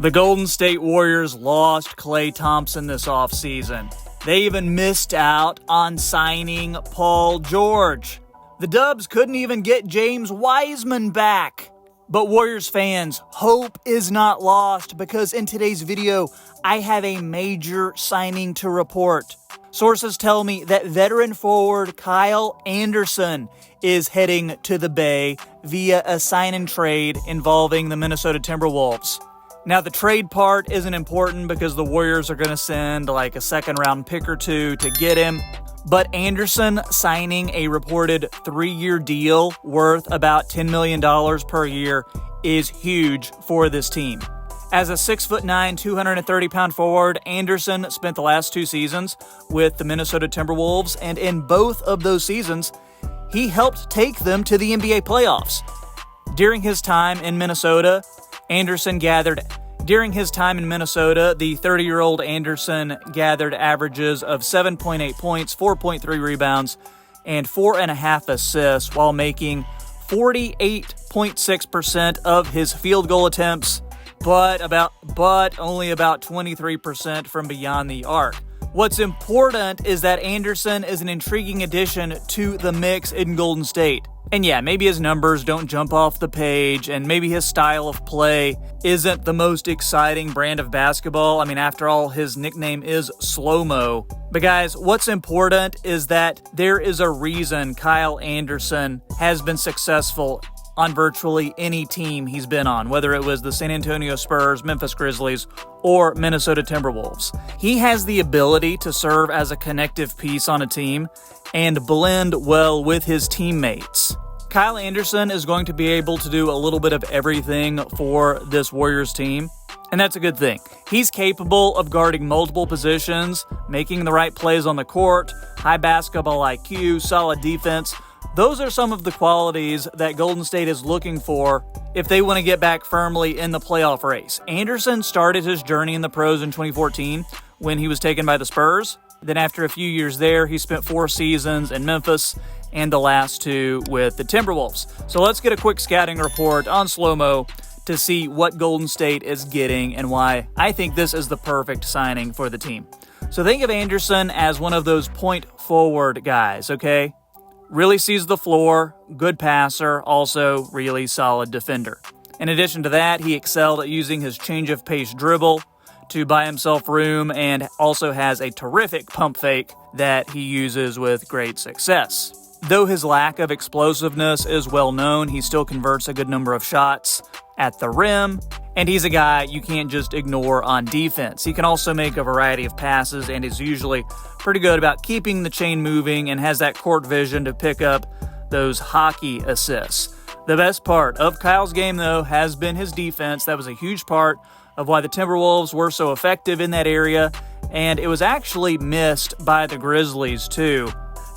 The Golden State Warriors lost Klay Thompson this offseason. They even missed out on signing Paul George. The Dubs couldn't even get James Wiseman back. But Warriors fans, hope is not lost because in today's video, I have a major signing to report. Sources tell me that veteran forward Kyle Anderson is heading to the Bay via a sign and trade involving the Minnesota Timberwolves. Now, the trade part isn't important because the Warriors are going to send like a second-round pick or two to get him. But Anderson signing a reported 3-year deal worth about $10 million per year is huge for this team. As a 6'9", 230-pound forward, Anderson spent the last 2 seasons with the Minnesota Timberwolves, and in both of those seasons, he helped take them to the NBA playoffs. During his time in Minnesota, the 30-year-old Anderson gathered averages of 7.8 points, 4.3 rebounds, and 4.5 assists while making 48.6% of his field goal attempts, but only about 23% from beyond the arc. What's important is that Anderson is an intriguing addition to the mix in Golden State. And yeah, maybe his numbers don't jump off the page, and maybe his style of play isn't the most exciting brand of basketball. I mean, after all, his nickname is Slow-Mo. But guys, what's important is that there is a reason Kyle Anderson has been successful on virtually any team he's been on, whether it was the San Antonio Spurs, Memphis Grizzlies, or Minnesota Timberwolves. He has the ability to serve as a connective piece on a team and blend well with his teammates. Kyle Anderson is going to be able to do a little bit of everything for this Warriors team, and that's a good thing. He's capable of guarding multiple positions, making the right plays on the court, high basketball IQ, solid defense. Those are some of the qualities that Golden State is looking for if they want to get back firmly in the playoff race. Anderson started his journey in the pros in 2014 when he was taken by the Spurs. Then after a few years there, he spent 4 seasons in Memphis and the last 2 with the Timberwolves. So let's get a quick scouting report on Slow-Mo to see what Golden State is getting and why I think this is the perfect signing for the team. So think of Anderson as one of those point forward guys, okay? Really sees the floor, good passer, also really solid defender. In addition to that, he excelled at using his change of pace dribble to buy himself room and also has a terrific pump fake that he uses with great success. Though his lack of explosiveness is well known, he still converts a good number of shots at the rim, and he's a guy you can't just ignore on defense. He can also make a variety of passes and is usually pretty good about keeping the chain moving and has that court vision to pick up those hockey assists. The best part of Kyle's game, though, has been his defense. That was a huge part of why the Timberwolves were so effective in that area, and it was actually missed by the Grizzlies, too.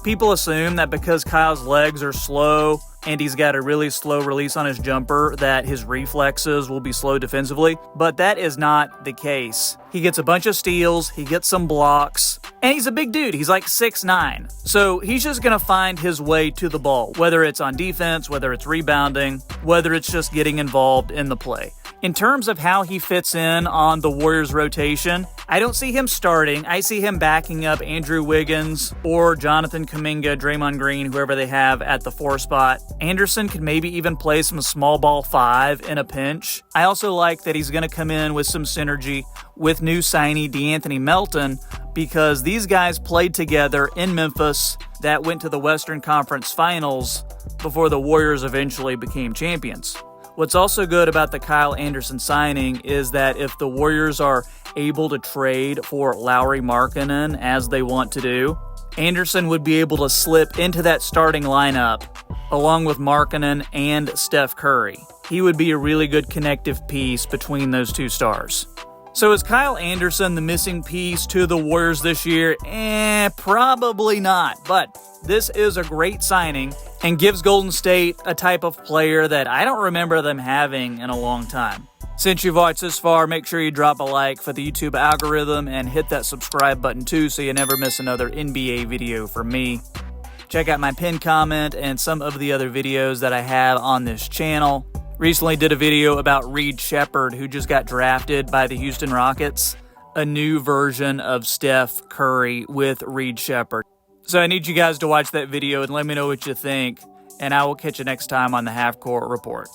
People assume that because Kyle's legs are slow and he's got a really slow release on his jumper that his reflexes will be slow defensively, but that is not the case. He gets a bunch of steals, he gets some blocks, and he's a big dude. He's like 6'9". So he's just going to find his way to the ball, whether it's on defense, whether it's rebounding, whether it's just getting involved in the play. In terms of how he fits in on the Warriors rotation, I don't see him starting. I see him backing up Andrew Wiggins or Jonathan Kuminga, Draymond Green, whoever they have at the 4 spot. Anderson could maybe even play some small ball 5 in a pinch. I also like that he's going to come in with some synergy with new signee DeAnthony Melton because these guys played together in Memphis that went to the Western Conference Finals before the Warriors eventually became champions. What's also good about the Kyle Anderson signing is that if the Warriors are able to trade for Lauri Markkanen as they want to do, Anderson would be able to slip into that starting lineup along with Markkanen and Steph Curry. He would be a really good connective piece between those 2 stars. So is Kyle Anderson the missing piece to the Warriors this year? Probably not, but this is a great signing and gives Golden State a type of player that I don't remember them having in a long time. Since you've watched this far, make sure you drop a like for the YouTube algorithm and hit that subscribe button too so you never miss another NBA video from me. Check out my pinned comment and some of the other videos that I have on this channel. Recently did a video about Reed Sheppard, who just got drafted by the Houston Rockets. A new version of Steph Curry with Reed Sheppard. So I need you guys to watch that video and let me know what you think, and I will catch you next time on the Half Court Report.